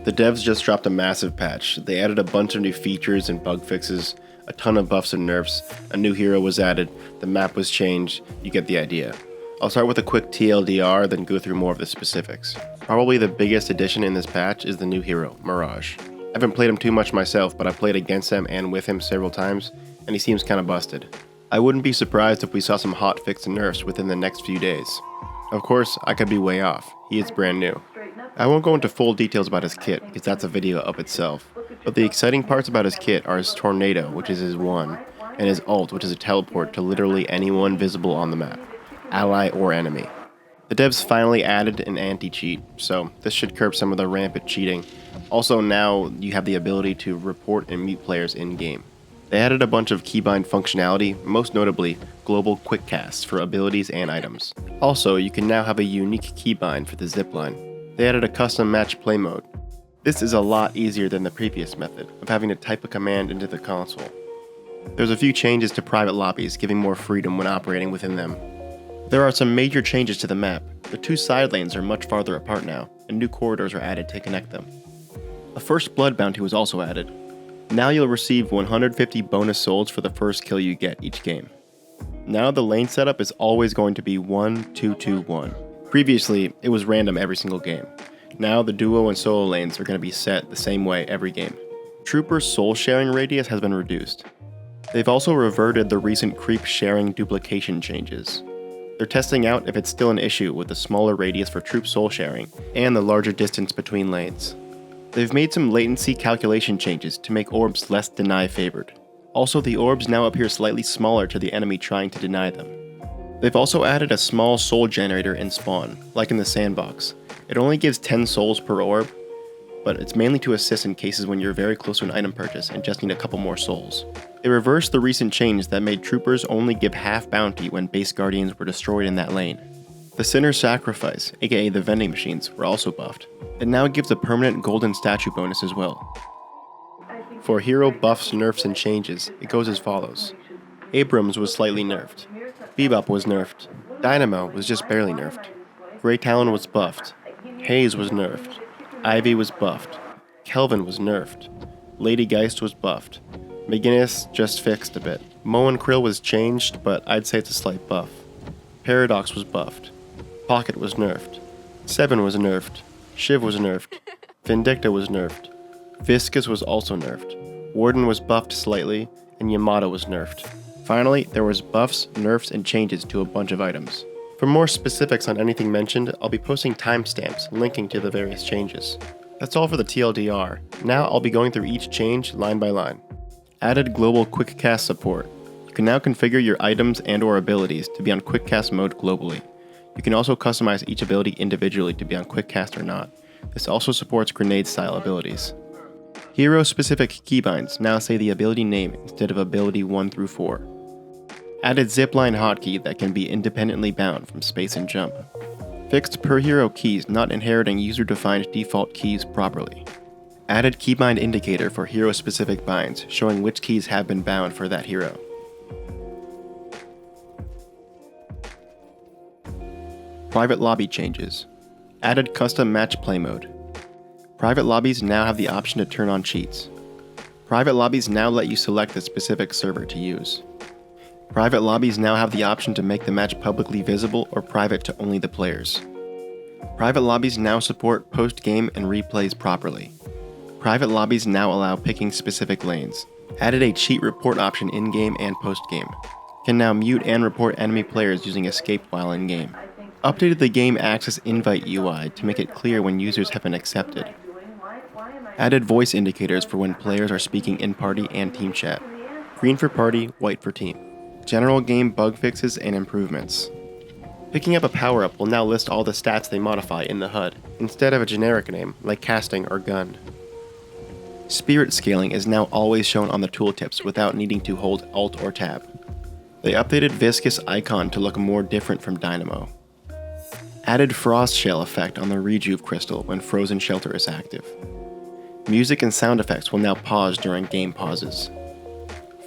The devs just dropped a massive patch. They added a bunch of new features and bug fixes, a ton of buffs and nerfs, a new hero was added, the map was changed, you get the idea. I'll start with a quick TLDR, then go through more of the specifics. Probably the biggest addition in this patch is the new hero, Mirage. I haven't played him too much myself, but I played against him and with him several times, and he seems kinda busted. I wouldn't be surprised if we saw some hotfix nerfs within the next few days. Of course, I could be way off, he is brand new. I won't go into full details about his kit, because that's a video of itself, but the exciting parts about his kit are his Tornado, which is his 1, and his ult, which is a teleport to literally anyone visible on the map, ally or enemy. The devs finally added an anti-cheat, so this should curb some of the rampant cheating. Also now you have the ability to report and mute players in-game. They added a bunch of Keybind functionality, most notably global quick casts for abilities and items. Also, you can now have a unique keybind for the zipline. They added a custom match play mode. This is a lot easier than the previous method of having to type a command into the console. There's a few changes to private lobbies, giving more freedom when operating within them. There are some major changes to the map. The two side lanes are much farther apart now, and new corridors are added to connect them. A first blood bounty was also added. Now you'll receive 150 bonus souls for the first kill you get each game. Now the lane setup is always going to be 1-2-2-1. Previously, it was random every single game. Now the duo and solo lanes are going to be set the same way every game. Trooper's soul sharing radius has been reduced. They've also reverted the recent creep sharing duplication changes. They're testing out if it's still an issue with the smaller radius for troop soul sharing and the larger distance between lanes. They've made some latency calculation changes to make orbs less deny favored. Also, the orbs now appear slightly smaller to the enemy trying to deny them. They've also added a small soul generator in spawn, like in the sandbox. It only gives 10 souls per orb, but it's mainly to assist in cases when you're very close to an item purchase and just need a couple more souls. They reversed the recent change that made troopers only give half bounty when base guardians were destroyed in that lane. The Sinner Sacrifice, aka the vending machines, were also buffed. It now gives a permanent golden statue bonus as well. For hero buffs, nerfs, and changes, it goes as follows. Abrams was slightly nerfed. Bebop was nerfed. Dynamo was just barely nerfed. Grey Talon was buffed. Haze was nerfed. Ivy was buffed. Kelvin was nerfed. Lady Geist was buffed. McGinnis just fixed a bit. Mo and Krill was changed, but I'd say it's a slight buff. Paradox was buffed. Pocket was nerfed. Seven was nerfed. Shiv was nerfed. Vindicta was nerfed. Viscus was also nerfed. Warden was buffed slightly, and Yamato was nerfed. Finally, there was buffs, nerfs, and changes to a bunch of items. For more specifics on anything mentioned, I'll be posting timestamps linking to the various changes. That's all for the TLDR. Now I'll be going through each change line by line. Added global quick cast support. You can now configure your items and or abilities to be on quick cast mode globally. You can also customize each ability individually to be on quick cast or not. This also supports grenade style abilities. Hero specific keybinds now say the ability name instead of ability 1 through 4. Added zipline hotkey that can be independently bound from space and jump. Fixed per hero keys not inheriting user-defined default keys properly. Added keybind indicator for hero-specific binds, showing which keys have been bound for that hero. Private lobby changes. Added custom match play mode. Private lobbies now have the option to turn on cheats. Private lobbies now let you select the specific server to use. Private lobbies now have the option to make the match publicly visible or private to only the players. Private lobbies now support post-game and replays properly. Private lobbies now allow picking specific lanes. Added a cheat report option in-game and post-game. Can now mute and report enemy players using escape while in-game. Updated the game access invite UI to make it clear when users have been accepted. Added voice indicators for when players are speaking in party and team chat. Green for party, white for team. General game bug fixes and improvements. Picking up a power-up will now list all the stats they modify in the HUD, instead of a generic name like casting or gun. Spirit scaling is now always shown on the tooltips without needing to hold Alt or Tab. They updated Viscus icon to look more different from Dynamo. Added frost shell effect on the Rejuve crystal when frozen shelter is active. Music and sound effects will now pause during game pauses.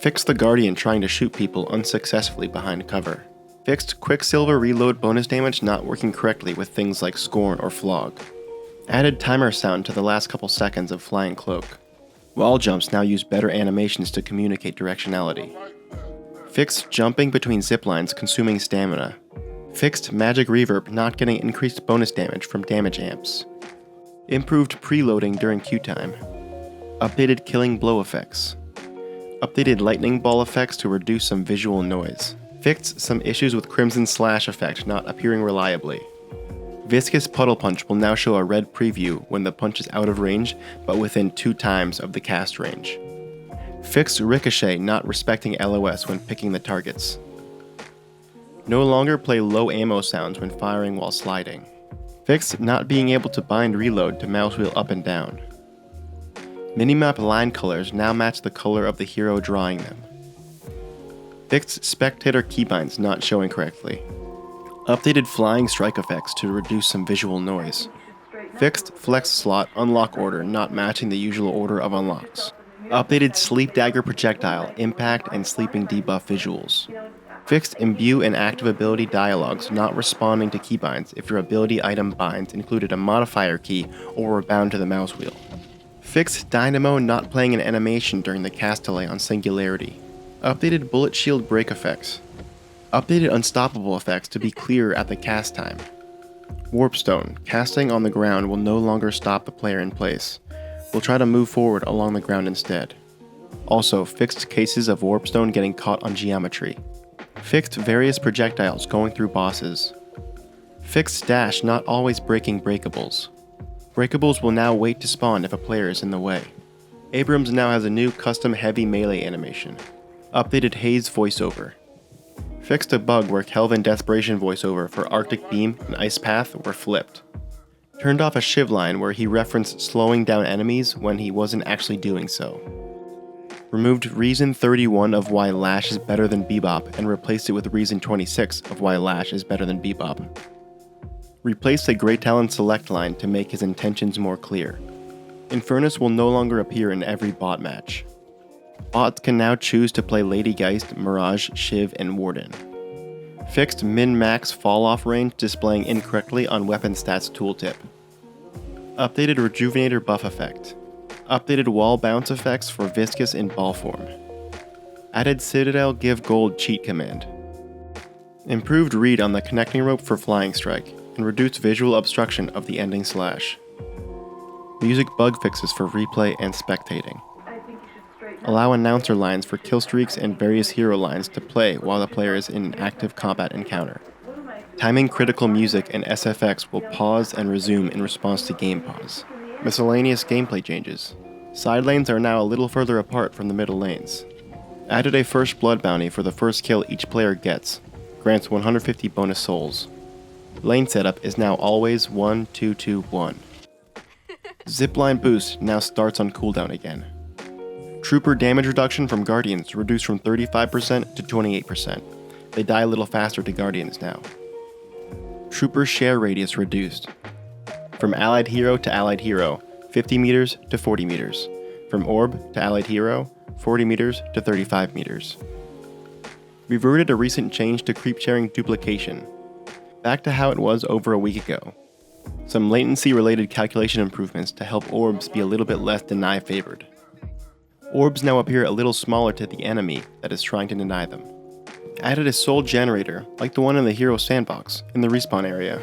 Fixed the Guardian trying to shoot people unsuccessfully behind cover. Fixed Quicksilver reload bonus damage not working correctly with things like Scorn or Flog. Added timer sound to the last couple seconds of Flying Cloak. Wall jumps now use better animations to communicate directionality. Fixed jumping between ziplines consuming stamina. Fixed magic reverb not getting increased bonus damage from damage amps. Improved preloading during queue time. Updated killing blow effects. Updated lightning ball effects to reduce some visual noise. Fixed some issues with Crimson Slash effect not appearing reliably. Viscous Puddle Punch will now show a red preview when the punch is out of range, but within 2 times of the cast range. Fixed Ricochet not respecting LOS when picking the targets. No longer play low ammo sounds when firing while sliding. Fixed not being able to bind reload to mouse wheel up and down. Minimap line colors now match the color of the hero drawing them. Fixed spectator keybinds not showing correctly. Updated flying strike effects to reduce some visual noise. Fixed flex slot unlock order not matching the usual order of unlocks. Updated sleep dagger projectile, impact, and sleeping debuff visuals. Fixed imbue and active ability dialogues not responding to keybinds if your ability item binds included a modifier key or were bound to the mouse wheel. Fixed dynamo not playing an animation during the cast delay on singularity. Updated bullet shield break effects. Updated unstoppable effects to be clearer at the cast time. Warpstone, casting on the ground will no longer stop the player in place. We'll try to move forward along the ground instead. Also, fixed cases of Warpstone getting caught on geometry. Fixed various projectiles going through bosses. Fixed dash not always breaking breakables. Breakables will now wait to spawn if a player is in the way. Abrams now has a new custom heavy melee animation. Updated Haze voiceover. Fixed a bug where Kelvin Desperation voiceover for Arctic Beam and Ice Path were flipped. Turned off a shiv line where he referenced slowing down enemies when he wasn't actually doing so. Removed reason 31 of why Lash is better than Bebop and replaced it with reason 26 of why Lash is better than Bebop. Replaced a Great Talon select line to make his intentions more clear. Infernus will no longer appear in every bot match. Bots can now choose to play Lady Geist, Mirage, Shiv, and Warden. Fixed min-max fall-off range displaying incorrectly on weapon stats tooltip. Updated Rejuvenator buff effect. Updated wall bounce effects for Viscous in ball form. Added Citadel give gold cheat command. Improved read on the connecting rope for Flying Strike, and reduced visual obstruction of the ending slash. Music bug fixes for replay and spectating. Allow announcer lines for kill streaks and various hero lines to play while the player is in an active combat encounter. Timing critical music and SFX will pause and resume in response to game pause. Miscellaneous gameplay changes. Side lanes are now a little further apart from the middle lanes. Added a first blood bounty for the first kill each player gets. Grants 150 bonus souls. Lane setup is now always 1-2-2-1. Zipline boost now starts on cooldown again. Trooper damage reduction from Guardians reduced from 35% to 28%. They die a little faster to Guardians now. Trooper share radius reduced. From allied hero to allied hero, 50 meters to 40 meters. From orb to allied hero, 40 meters to 35 meters. Reverted a recent change to creep sharing duplication. Back to how it was over a week ago. Some latency related calculation improvements to help orbs be a little bit less deny favored. Orbs now appear a little smaller to the enemy that is trying to deny them. Added a soul generator, like the one in the hero sandbox, in the respawn area.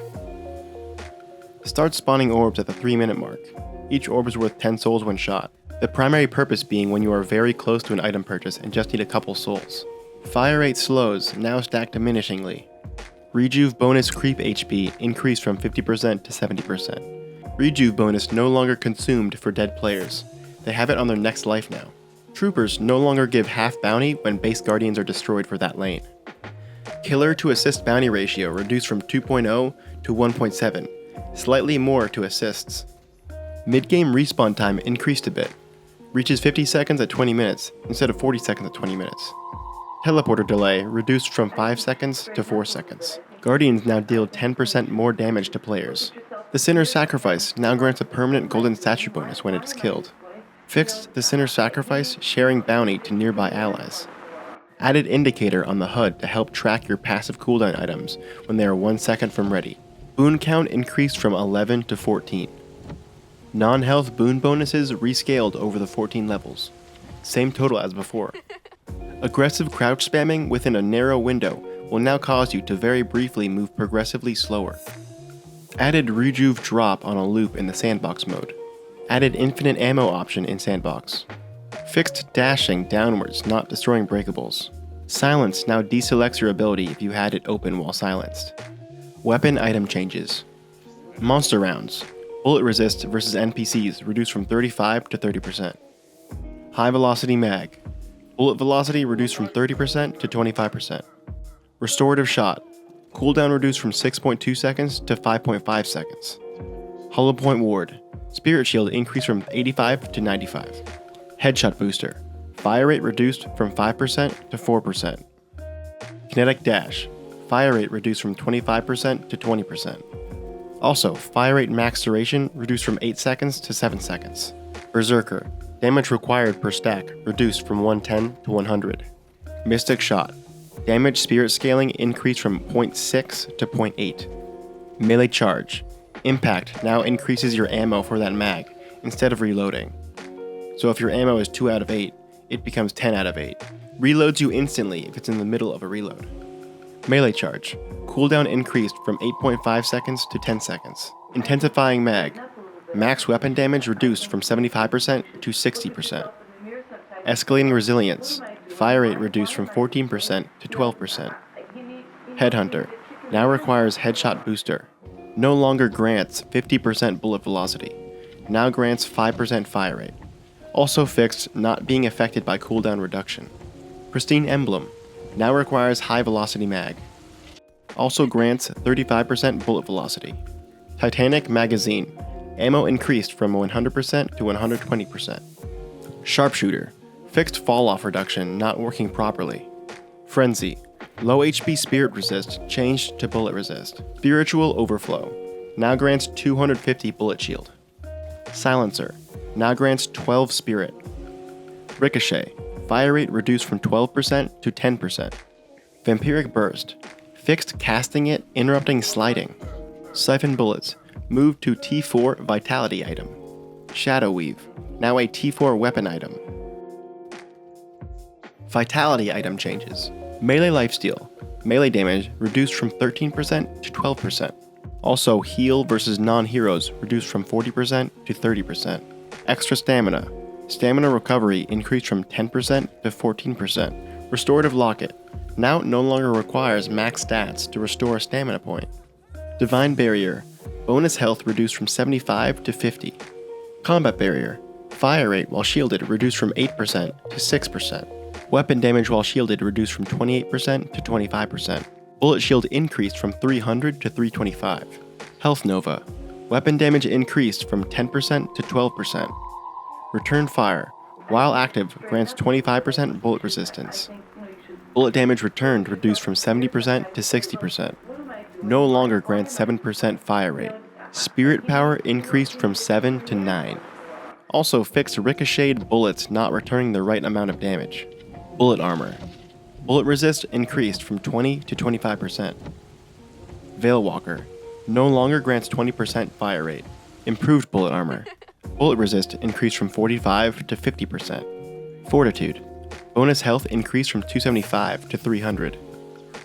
Start spawning orbs at the 3-minute mark. Each orb is worth 10 souls when shot. The primary purpose being when you are very close to an item purchase and just need a couple souls. Fire rate slows, now stack diminishingly. Rejuve bonus creep HP increased from 50% to 70%. Rejuve bonus no longer consumed for dead players. They have it on their next life now. Troopers no longer give half bounty when base guardians are destroyed for that lane. Killer to assist bounty ratio reduced from 2.0 to 1.7, slightly more to assists. Mid-game respawn time increased a bit, reaches 50 seconds at 20 minutes instead of 40 seconds at 20 minutes. Teleporter delay reduced from 5 seconds to 4 seconds. Guardians now deal 10% more damage to players. The Sinner's Sacrifice now grants a permanent golden statue bonus when it is killed. Fixed the Sinner's Sacrifice sharing bounty to nearby allies. Added indicator on the HUD to help track your passive cooldown items when they are 1 second from ready. Boon count increased from 11 to 14. Non-health boon bonuses rescaled over the 14 levels. Same total as before. Aggressive crouch spamming within a narrow window will now cause you to very briefly move progressively slower. Added rejuve drop on a loop in the sandbox mode. Added infinite ammo option in sandbox. Fixed dashing downwards, not destroying breakables. Silence now deselects your ability if you had it open while silenced. Weapon item changes. Monster rounds. Bullet resist versus NPCs reduced from 35 to 30%. High velocity mag. Bullet velocity reduced from 30% to 25%. Restorative shot. Cooldown reduced from 6.2 seconds to 5.5 seconds. Hollow point ward. Spirit shield increased from 85 to 95. Headshot booster. Fire rate reduced from 5% to 4%. Kinetic dash. Fire rate reduced from 25% to 20%. Also, fire rate max duration reduced from 8 seconds to 7 seconds. Berserker. Damage required per stack reduced from 110 to 100. Mystic shot. Damage spirit scaling increased from 0.6 to 0.8. Melee charge. Impact now increases your ammo for that mag instead of reloading. So if your ammo is 2 out of 8, it becomes 10 out of 8. Reloads you instantly if it's in the middle of a reload. Melee charge. Cooldown increased from 8.5 seconds to 10 seconds. Intensifying mag. Max weapon damage reduced from 75% to 60%. Escalating resilience. Fire rate reduced from 14% to 12%. Headhunter. Now requires headshot booster. No longer grants 50% bullet velocity. Now grants 5% fire rate. Also fixed not being affected by cooldown reduction. Pristine emblem. Now requires high velocity mag. Also grants 35% bullet velocity. Titanic magazine. Ammo increased from 100% to 120%. Sharpshooter. Fixed fall off reduction not working properly. Frenzy. Low HP spirit resist changed to bullet resist. Spiritual overflow. Now grants 250 bullet shield. Silencer. Now grants 12 spirit. Ricochet. Fire rate reduced from 12% to 10%. Vampiric burst. Fixed casting it, interrupting sliding. Siphon bullets. Moved to T4 vitality item. Shadow weave. Now a T4 weapon item. Vitality item changes. Melee lifesteal. Melee damage reduced from 13% to 12%. Also, heal versus non-heroes reduced from 40% to 30%. Extra stamina. Stamina recovery increased from 10% to 14%. Restorative locket. Now no longer requires max stats to restore a stamina point. Divine barrier. Bonus health reduced from 75 to 50. Combat barrier. Fire rate while shielded reduced from 8% to 6%. Weapon damage while shielded reduced from 28% to 25%. Bullet shield increased from 300 to 325. Health nova. Weapon damage increased from 10% to 12%. Return fire. While active, grants 25% bullet resistance. Bullet damage returned reduced from 70% to 60%. No longer grants 7% fire rate. Spirit power increased from 7 to 9. Also fixed ricocheted bullets not returning the right amount of damage. Bullet armor. Bullet resist increased from 20 to 25%. Veilwalker. No longer grants 20% fire rate. Improved bullet armor. Bullet resist increased from 45 to 50%. Fortitude. Bonus health increased from 275 to 300.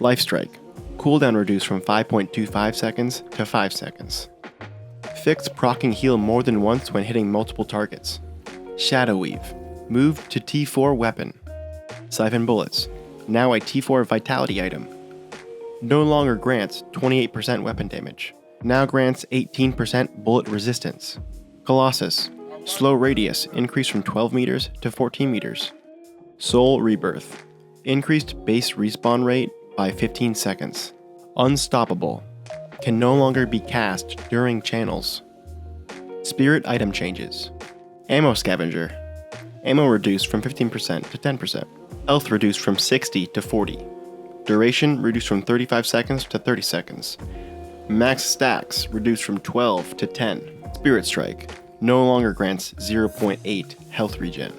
Life strike. Cooldown reduced from 5.25 seconds to 5 seconds. Fixed proccing heal more than once when hitting multiple targets. Shadow weave. Moved to T4 weapon. Siphon bullets. Now a T4 vitality item. No longer grants 28% weapon damage. Now grants 18% bullet resistance. Colossus. Slow radius increased from 12 meters to 14 meters. Soul rebirth. Increased base respawn rate by 15 seconds. Unstoppable. Can no longer be cast during channels. Spirit item changes. Ammo scavenger. Ammo reduced from 15% to 10%. Health reduced from 60 to 40. Duration reduced from 35 seconds to 30 seconds. Max stacks reduced from 12 to 10. Spirit strike. No longer grants 0.8 health regen.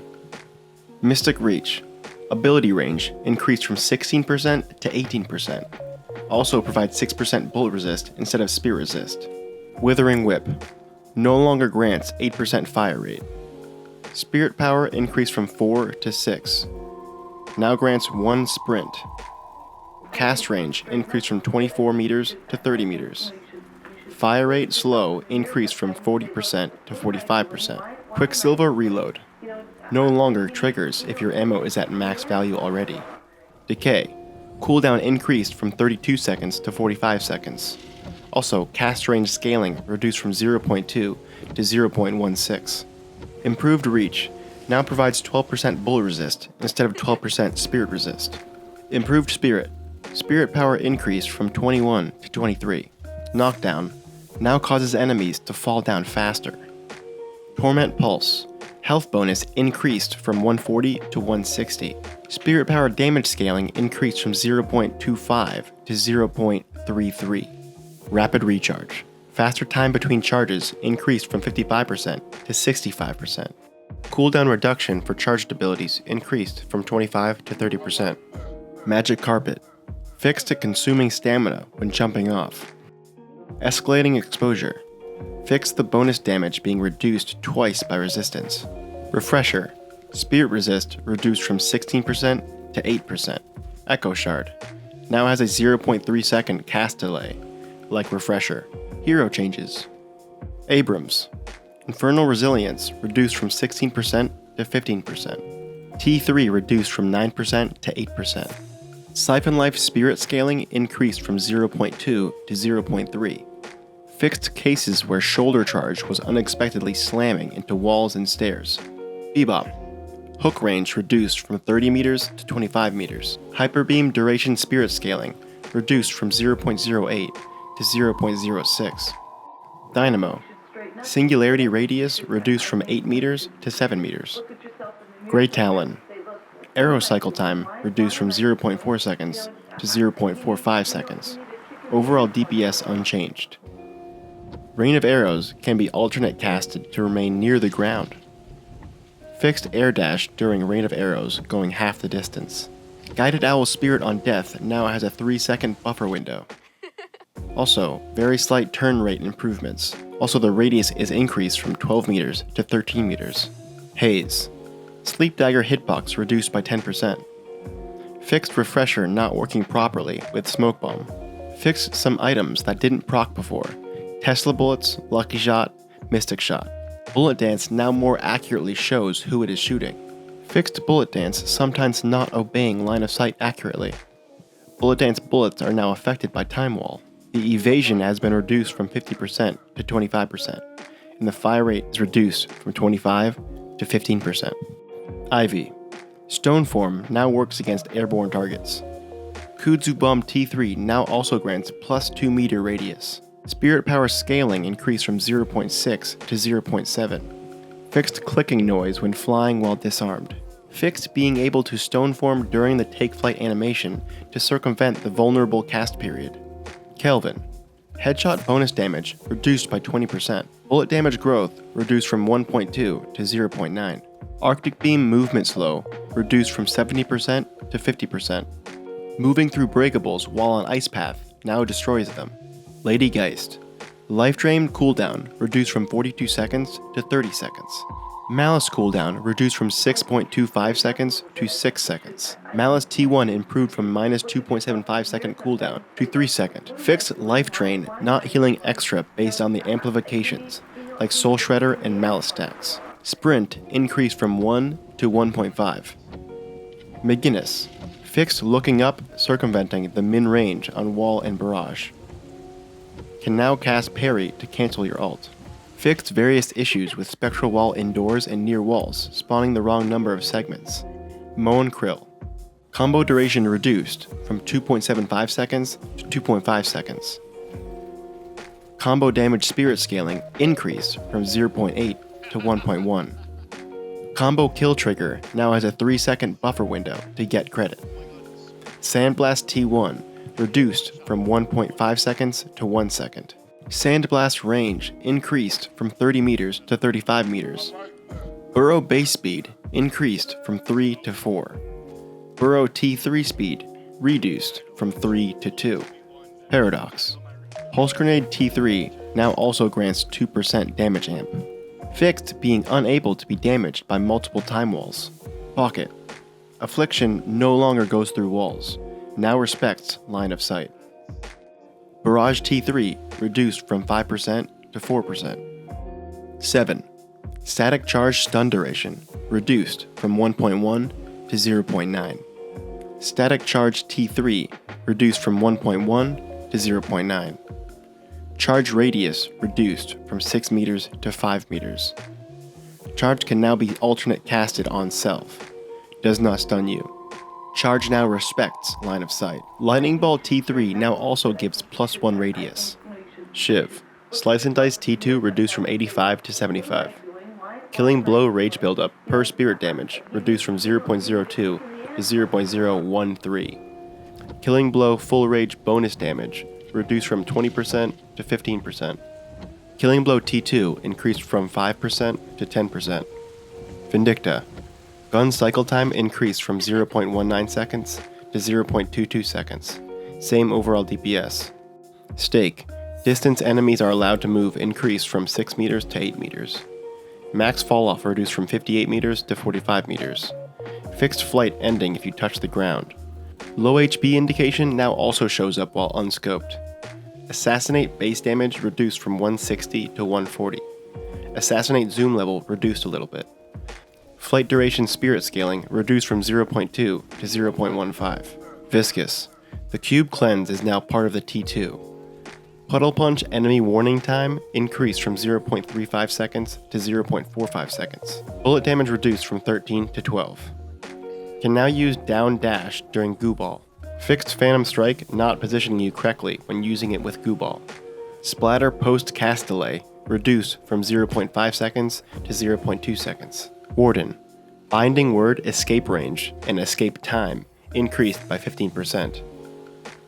Mystic reach. Ability range increased from 16% to 18%. Also provides 6% bullet resist instead of spear resist. Withering whip. no longer grants 8% fire rate. Spirit power increased from 4 to 6. Now grants 1 sprint. Cast range increased from 24 meters to 30 meters. Fire rate slow increased from 40% to 45%. Quicksilver reload. No longer triggers if your ammo is at max value already. Decay. Cooldown increased from 32 seconds to 45 seconds. Also, cast range scaling reduced from 0.2 to 0.16. Improved reach now provides 12% bullet resist instead of 12% spirit resist. Improved spirit. Spirit power increased from 21 to 23. Knockdown now causes enemies to fall down faster. Torment Pulse. Health bonus increased from 140 to 160. Spirit power damage scaling increased from 0.25 to 0.33. Rapid recharge. Faster time between charges increased from 55% to 65%. Cooldown reduction for charged abilities increased from 25 to 30%. Magic Carpet. Fixed to consuming stamina when jumping off. Escalating exposure. Fixed the bonus damage being reduced twice by resistance. Refresher. Spirit resist reduced from 16% to 8%. Echo Shard. Now has a 0.3 second cast delay, like Refresher. Hero changes. Abrams. Infernal Resilience reduced from 16% to 15%. T3 reduced from 9% to 8%. Siphon Life Spirit scaling increased from 0.2 to 0.3. Fixed cases where shoulder charge was unexpectedly slamming into walls and stairs. Bebop. Hook range reduced from 30 meters to 25 meters. Hyperbeam duration spirit scaling reduced from 0.08 to 0.06. Dynamo. Singularity radius reduced from 8 meters to 7 meters. Grey Talon. Arrow cycle time reduced from 0.4 seconds to 0.45 seconds. Overall DPS unchanged. Rain of Arrows can be alternate casted to remain near the ground. Fixed air dash during Rain of Arrows going half the distance. Guided Owl Spirit on Death now has a 3-second buffer window. Also, very slight turn rate improvements. Also, the radius is increased from 12 meters to 13 meters. Haze. Sleep Dagger hitbox reduced by 10%. Fixed Refresher not working properly with Smoke Bomb. Fixed some items that didn't proc before. Tesla Bullets, Lucky Shot, Mystic Shot. Bullet Dance now more accurately shows who it is shooting. Fixed Bullet Dance sometimes not obeying line of sight accurately. Bullet Dance bullets are now affected by Time Wall. The evasion has been reduced from 50% to 25%, and the fire rate is reduced from 25 to 15%. Ivy. Stone Form now works against airborne targets. Kudzu Bomb T3 now also grants plus 2 meter radius. Spirit power scaling increased from 0.6 to 0.7. Fixed clicking noise when flying while disarmed. Fixed being able to stone form during the take flight animation to circumvent the vulnerable cast period. Kelvin. Headshot bonus damage reduced by 20%. Bullet damage growth reduced from 1.2 to 0.9. Arctic Beam movement slow reduced from 70% to 50%. Moving through breakables while on ice path now destroys them. Lady Geist. Life Drain cooldown reduced from 42 seconds to 30 seconds. Malice cooldown reduced from 6.25 seconds to 6 seconds. Malice T1 improved from minus 2.75 second cooldown to 3 second. Fixed Life Drain not healing extra based on the amplifications, like Soul Shredder and Malice stacks. Sprint increased from 1 to 1.5. McGinnis. Fixed looking up, circumventing the min range on wall and barrage. Can now cast parry to cancel your ult. Fixed various issues with spectral wall indoors and near walls, spawning the wrong number of segments. Moan Krill. Combo duration reduced from 2.75 seconds to 2.5 seconds. Combo damage spirit scaling increased from 0.8 to 1.1. Combo kill trigger now has a 3-second buffer window to get credit. Sandblast T1 reduced from 1.5 seconds to 1 second. Sandblast range increased from 30 meters to 35 meters. Burrow base speed increased from 3 to 4. Burrow T3 speed reduced from 3 to 2. Paradox. Pulse Grenade T3 now also grants 2% damage amp. Fixed being unable to be damaged by multiple time walls. Pocket. Affliction no longer goes through walls, now respects line of sight. Barrage T3 reduced from 5% to 4%. 7. Static Charge Stun Duration reduced from 1.1 to 0.9. Static Charge T3 reduced from 1.1 to 0.9. Charge Radius reduced from 6 meters to 5 meters. Charge can now be alternate casted on self. Does not stun you. Charge now respects line of sight. Lightning Ball T3 now also gives +1 radius. Shiv. Slice and Dice T2 reduced from 85 to 75. Killing Blow Rage Buildup per spirit damage reduced from 0.02 to 0.013. Killing Blow Full Rage bonus damage reduced from 20% to 15%. Killing Blow T2 increased from 5% to 10%. Vindicta. Gun cycle time increased from 0.19 seconds to 0.22 seconds. Same overall DPS. Stake. Distance enemies are allowed to move increased from 6 meters to 8 meters. Max falloff reduced from 58 meters to 45 meters. Fixed flight ending if you touch the ground. Low HP indication now also shows up while unscoped. Assassinate base damage reduced from 160 to 140. Assassinate zoom level reduced a little bit. Flight duration spirit scaling reduced from 0.2 to 0.15. Viscous. The cube cleanse is now part of the T2. Puddle punch enemy warning time increased from 0.35 seconds to 0.45 seconds. Bullet damage reduced from 13 to 12. Can now use down dash during goo ball. Fixed Phantom Strike not positioning you correctly when using it with goo ball. Splatter post cast delay reduced from 0.5 seconds to 0.2 seconds. Warden. Binding word escape range and escape time increased by 15%.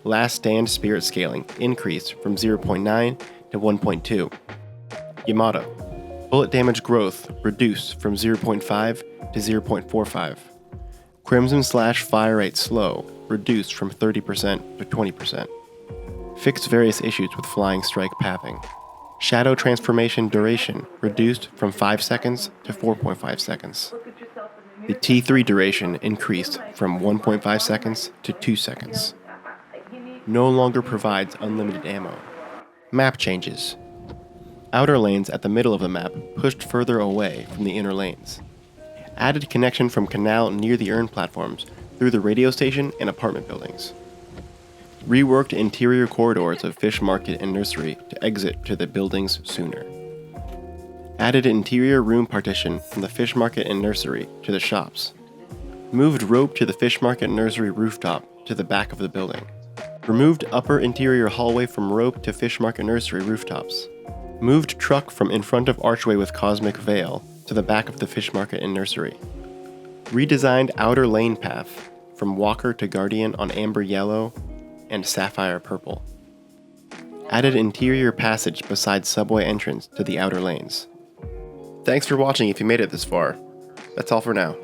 Last stand spirit scaling increased from 0.9 to 1.2. Yamato. Bullet damage growth reduced from 0.5 to 0.45. Crimson Slash fire rate slow reduced from 30% to 20%. Fixed various issues with flying strike pathing. Shadow transformation duration reduced from 5 seconds to 4.5 seconds. The T3 duration increased from 1.5 seconds to 2 seconds. No longer provides unlimited ammo. Map changes. Outer lanes at the middle of the map pushed further away from the inner lanes. Added connection from canal near the urn platforms through the radio station and apartment buildings. Reworked interior corridors of Fish Market and Nursery to exit to the buildings sooner. Added interior room partition from the Fish Market and Nursery to the shops. Moved rope to the Fish Market and Nursery rooftop to the back of the building. Removed upper interior hallway from rope to Fish Market Nursery rooftops. Moved truck from in front of archway with Cosmic Veil to the back of the Fish Market and Nursery. Redesigned outer lane path from Walker to Guardian on Amber Yellow and Sapphire Purple. Added interior passage beside subway entrance to the outer lanes. Thanks for watching if you made it this far. That's all for now.